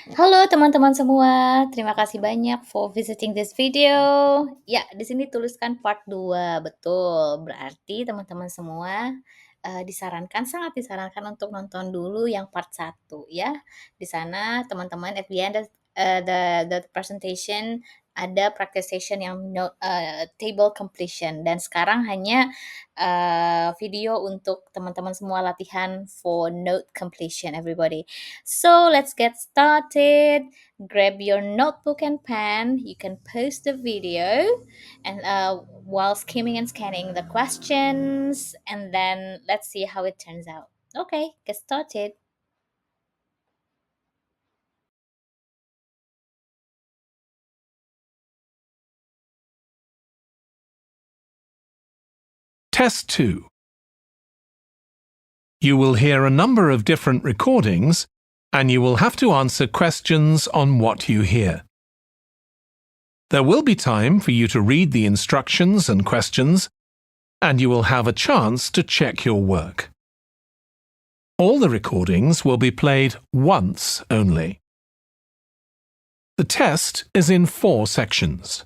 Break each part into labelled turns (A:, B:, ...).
A: Halo teman-teman semua, terima kasih banyak for visiting this video. Ya, di sini tuliskan part 2, betul. Berarti teman-teman semua sangat disarankan untuk nonton dulu yang part 1 ya. Di sana teman-teman at the end of the presentation ada practice session yang table completion dan sekarang hanya video untuk teman-teman semua latihan for note completion everybody. So let's get started. Grab your notebook and pen. You can pause the video and while skimming and scanning the questions, and then let's see how it turns out. Okay, get started.
B: Test 2. You will hear a number of different recordings and you will have to answer questions on what you hear. There will be time for you to read the instructions and questions, and you will have a chance to check your work. All the recordings will be played once only. The test is in 4 sections.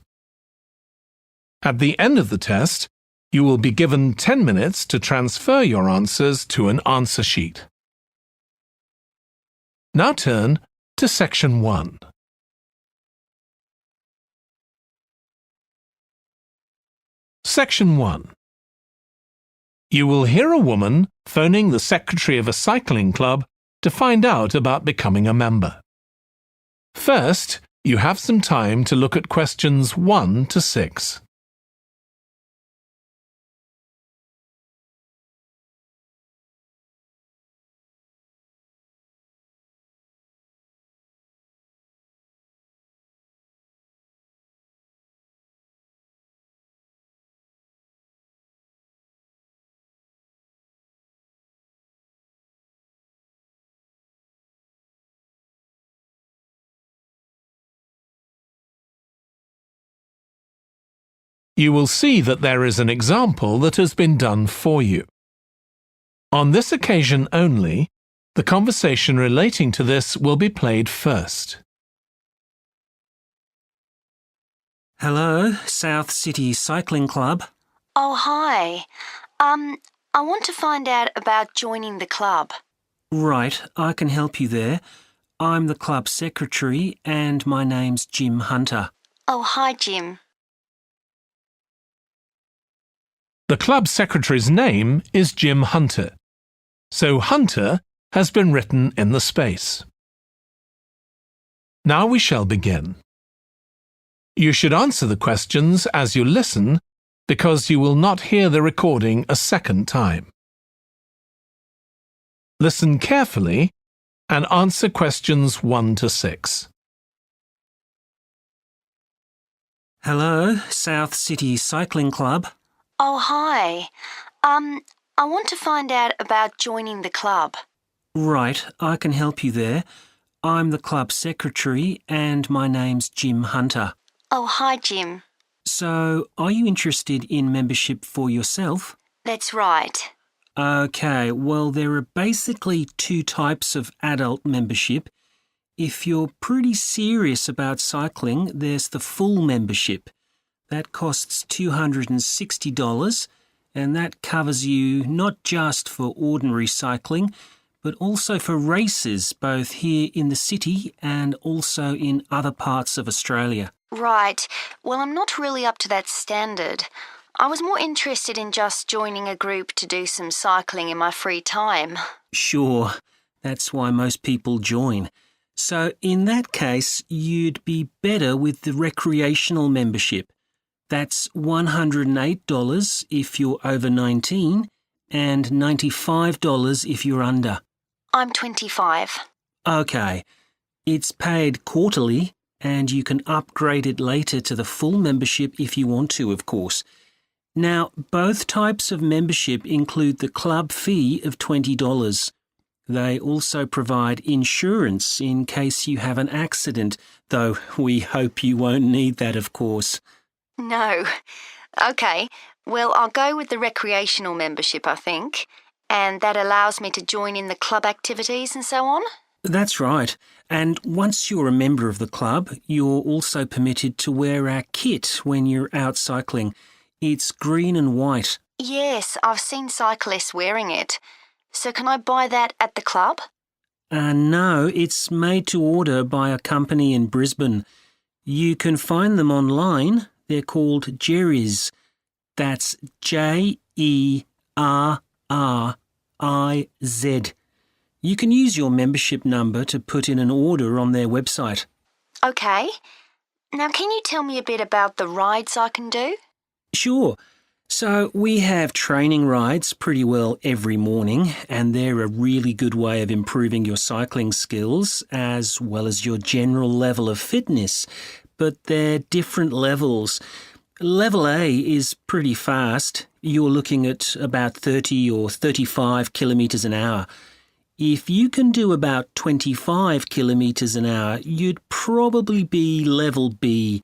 B: At the end of the test, you will be given 10 minutes to transfer your answers to an answer sheet. Now turn to Section 1. Section 1. You will hear a woman phoning the secretary of a cycling club to find out about becoming a member. First, you have some time to look at questions 1 to 6. You will see that there is an example that has been done for you. On this occasion only, the conversation relating to this will be played first.
C: Hello, South City Cycling Club.
D: Oh, hi. I want to find out about joining the club.
C: Right, I can help you there. I'm the club secretary and my name's Jim Hunter.
D: Oh, hi, Jim.
B: The club secretary's name is Jim Hunter, so Hunter has been written in the space. Now we shall begin. You should answer the questions as you listen because you will not hear the recording a second time. Listen carefully and answer questions 1 to 6.
C: Hello, South City Cycling Club.
D: Oh, hi. I want to find out about joining the club.
C: Right, I can help you there. I'm the club secretary and my name's Jim Hunter.
D: Oh, hi, Jim.
C: So, are you interested in membership for yourself?
D: That's right.
C: Okay, well, there are basically 2 types of adult membership. If you're pretty serious about cycling, there's the full membership. That costs $260, and that covers you not just for ordinary cycling, but also for races both here in the city and also in other parts of Australia.
D: Right. Well, I'm not really up to that standard. I was more interested in just joining a group to do some cycling in my free time.
C: Sure, that's why most people join. So in that case, you'd be better with the recreational membership. That's $108 if you're over 19 and $95 if you're under.
D: I'm 25.
C: Okay, it's paid quarterly and you can upgrade it later to the full membership if you want to, of course. Now, both types of membership include the club fee of $20. They also provide insurance in case you have an accident, though we hope you won't need that, of course.
D: No. Okay. Well, I'll go with the recreational membership, I think. And that allows me to join in the club activities and so on?
C: That's right. And once you're a member of the club, you're also permitted to wear our kit when you're out cycling. It's green and white.
D: Yes, I've seen cyclists wearing it. So can I buy that at the club?
C: No, it's made to order by a company in Brisbane. You can find them online. They're called Jerry's. That's Jerriz. You can use your membership number to put in an order on their website.
D: Okay. Now can you tell me a bit about the rides I can do?
C: Sure. So we have training rides pretty well every morning, and they're a really good way of improving your cycling skills as well as your general level of fitness. But they're different levels. Level A is pretty fast. You're looking at about 30 or 35 kilometres an hour. If you can do about 25 kilometres an hour, you'd probably be level B.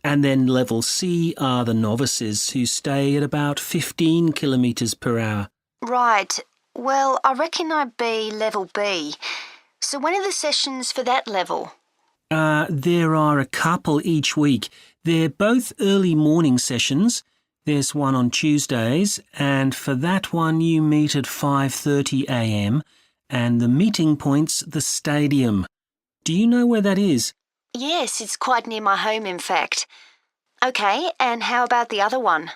C: And then level C are the novices who stay at about 15 kilometres per hour.
D: Right. Well, I reckon I'd be level B. So when are the sessions for that level?
C: There are a couple each week. They're both early morning sessions. There's one on Tuesdays, and for that one you meet at 5:30 a.m, and the meeting point's the stadium. Do you know where that is?
D: Yes, it's quite near my home, in fact. Okay, and how about the other one?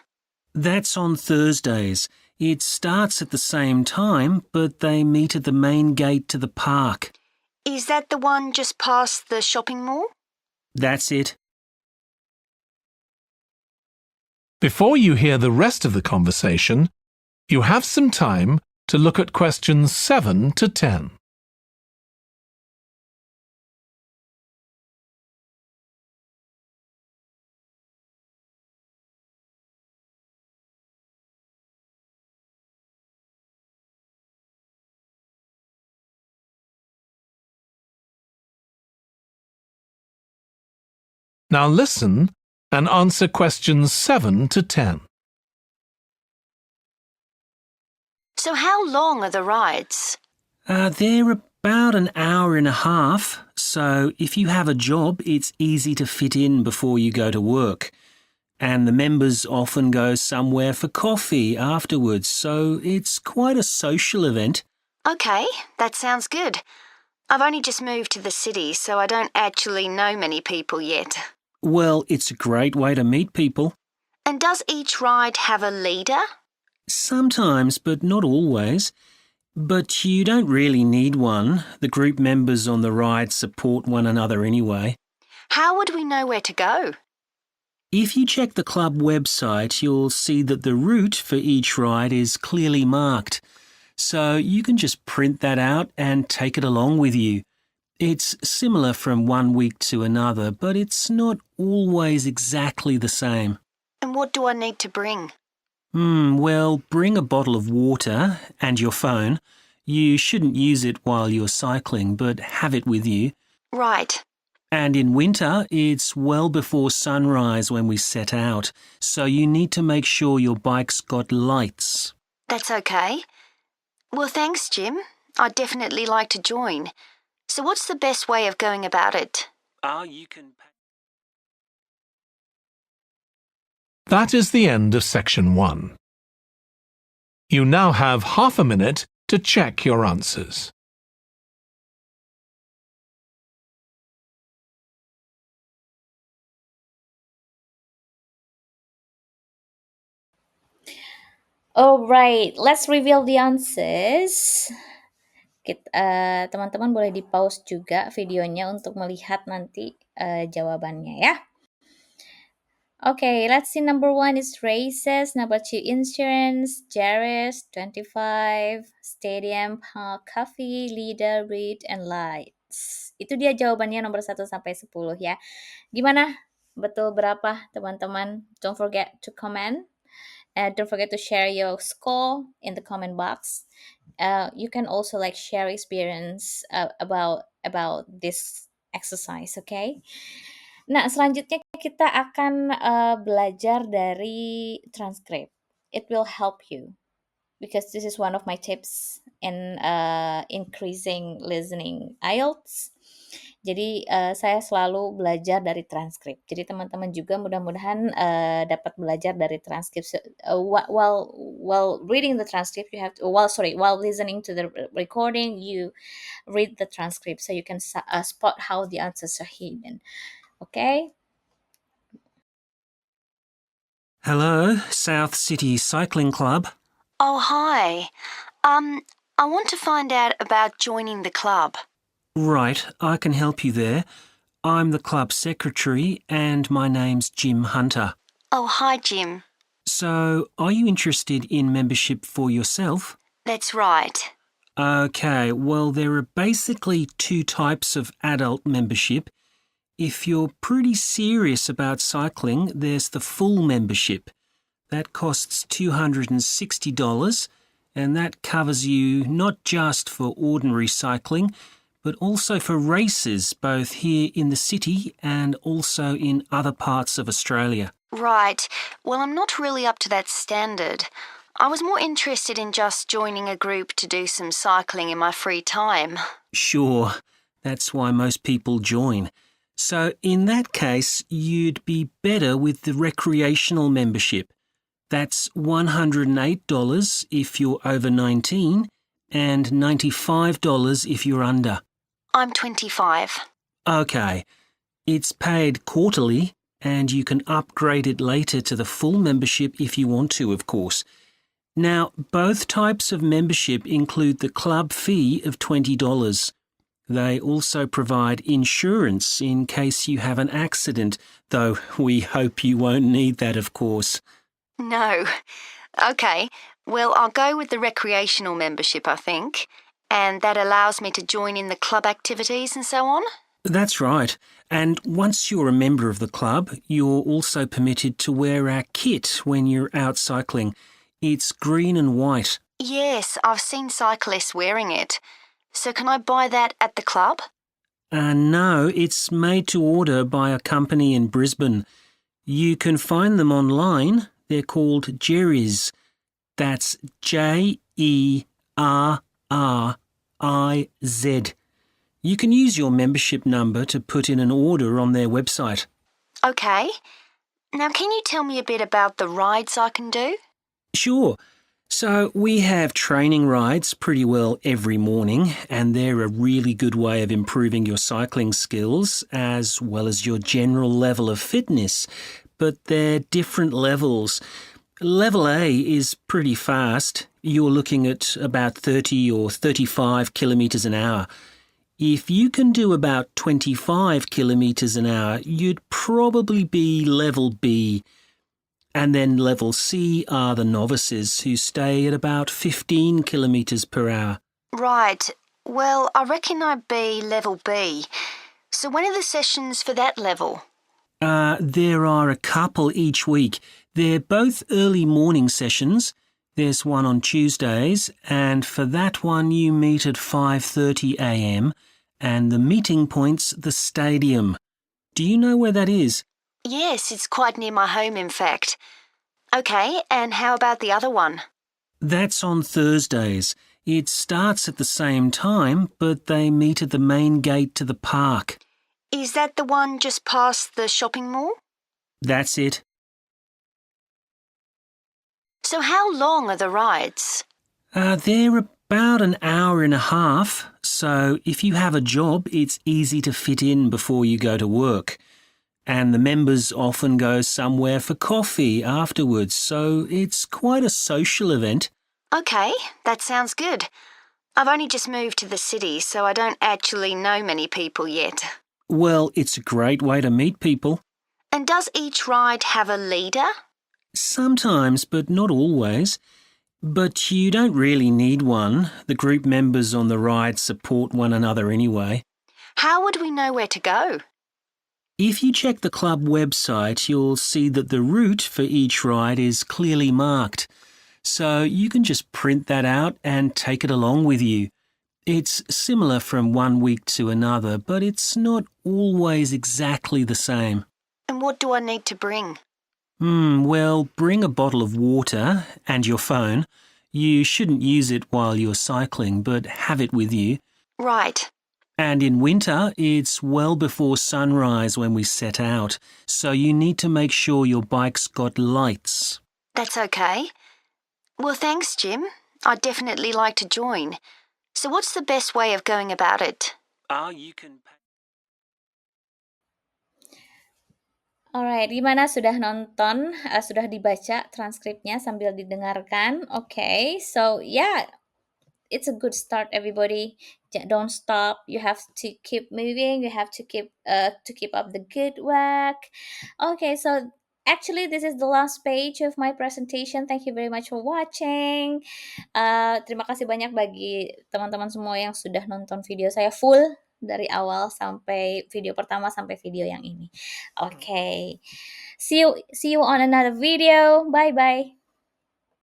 C: That's on Thursdays. It starts at the same time, but they meet at the main gate to the park.
D: Is that the one just past the shopping mall?
C: That's it.
B: Before you hear the rest of the conversation, you have some time to look at questions 7 to 10. Now listen and answer questions 7 to 10.
D: So how long are the rides?
C: They're about an hour and a half, so if you have a job, it's easy to fit in before you go to work. And the members often go somewhere for coffee afterwards, so it's quite a social event.
D: Okay, that sounds good. I've only just moved to the city, so I don't actually know many people yet.
C: Well, it's a great way to meet people.
D: And does each ride have a leader?
C: Sometimes, but not always. But you don't really need one. The group members on the ride support one another anyway.
D: How would we know where to go?
C: If you check the club website, you'll see that the route for each ride is clearly marked. So you can just print that out and take it along with you. It's similar from one week to another, but it's not always exactly the same.
D: And what do I need to bring?
C: Well, bring a bottle of water and your phone. You shouldn't use it while you're cycling, but have it with you.
D: Right.
C: And in winter, it's well before sunrise when we set out, so you need to make sure your bike's got lights.
D: That's okay. Well, thanks, Jim. I'd definitely like to join. So what's the best way of going about it?
C: You can...
B: That is the end of section 1. You now have half a minute to check your answers.
A: Alright, let's reveal the answers. Teman-teman boleh di-pause juga videonya untuk melihat nanti jawabannya ya. Okay, let's see. Number 1 is races. Number 2, insurance. Jerry's, 25. Stadium, park, coffee, leader, read, and lights. Itu dia jawabannya nomor 1 sampai 10 ya. Gimana? Betul berapa teman-teman? Don't forget to comment. Don't forget to share your score in the comment box. You can also share experience about this exercise, okay? Nah, selanjutnya kita akan belajar dari transkrip. It will help you. because this is one of my tips in increasing listening IELTS. Jadi saya selalu belajar dari transkrip. Jadi teman-teman juga mudah-mudahan dapat belajar dari transkrip. While reading the transcript, you have to while listening to the recording, you read the transcript so you can spot how the answers are hidden. Okay.
C: Hello, South City Cycling Club.
D: Oh, hi. I want to find out about joining the club.
C: Right, I can help you there. I'm the club secretary and my name's Jim Hunter.
D: Oh, hi, Jim.
C: So, are you interested in membership for yourself?
D: That's right.
C: Okay, well, there are basically two types of adult membership. If you're pretty serious about cycling, there's the full membership. That costs $260, and that covers you not just for ordinary cycling, but also for races, both here in the city and also in other parts of Australia.
D: Right. Well, I'm not really up to that standard. I was more interested in just joining a group to do some cycling in my free time.
C: Sure, that's why most people join. So in that case, you'd be better with the recreational membership. That's $108 if you're over 19 and $95 if you're under.
D: I'm 25.
C: Okay, it's paid quarterly and you can upgrade it later to the full membership if you want to, of course. Now, both types of membership include the club fee of $20. They also provide insurance in case you have an accident, though we hope you won't need that, of course.
D: No. Okay. Well, I'll go with the recreational membership, I think. And that allows me to join in the club activities and so on?
C: That's right. And once you're a member of the club, you're also permitted to wear our kit when you're out cycling. It's green and white.
D: Yes, I've seen cyclists wearing it. So can I buy that at the club?
C: No, it's made to order by a company in Brisbane. You can find them online. They're called Jerry's. That's Jerriz. You can use your membership number to put in an order on their website.
D: Okay. Now, can you tell me a bit about the rides I can do?
C: Sure. So we have training rides pretty well every morning, and they're a really good way of improving your cycling skills as well as your general level of fitness. But they're different levels. Level A is pretty fast. You're looking at about 30 or 35 kilometres an hour. If you can do about 25 kilometres an hour, you'd probably be level B. And then level C are the novices who stay at about 15 kilometres per hour.
D: Right. Well, I reckon I'd be level B. So when are the sessions for that level?
C: There are a couple each week. They're both early morning sessions. There's one on Tuesdays, and for that one you meet at 5:30 a.m, and the meeting point's the stadium. Do you know where that is?
D: Yes, it's quite near my home, in fact. Okay, and how about the other one?
C: That's on Thursdays. It starts at the same time, but they meet at the main gate to the park.
D: Is that the one just past the shopping mall?
C: That's it.
D: So how long are the rides?
C: They're about an hour and a half, so if you have a job, it's easy to fit in before you go to work. And the members often go somewhere for coffee afterwards, so it's quite a social event.
D: Okay, that sounds good. I've only just moved to the city, so I don't actually know many people yet.
C: Well, it's a great way to meet people.
D: And does each ride have a leader?
C: Sometimes, but not always. But you don't really need one. The group members on the ride support one another anyway.
D: How would we know where to go?
C: If you check the club website, you'll see that the route for each ride is clearly marked. So you can just print that out and take it along with you. It's similar from one week to another, but it's not always exactly the same.
D: And what do I need to bring?
C: Well, bring a bottle of water and your phone. You shouldn't use it while you're cycling, but have it with you.
D: Right.
C: And in winter, it's well before sunrise when we set out, so you need to make sure your bike's got lights.
D: That's okay. Well, thanks, Jim. I'd definitely like to join. So what's the best way of going about it?
C: You can...
A: Alright, gimana sudah nonton, sudah dibaca transkripnya sambil didengarkan? Okay, so yeah, it's a good start, everybody. Don't stop. You have to keep moving. You have to keep up the good work. Okay, so actually this is the last page of my presentation. Thank you very much for watching. Terima kasih banyak bagi teman-teman semua yang sudah nonton video saya full dari awal sampai video pertama sampai video yang ini. Okay, see you on another video. Bye bye.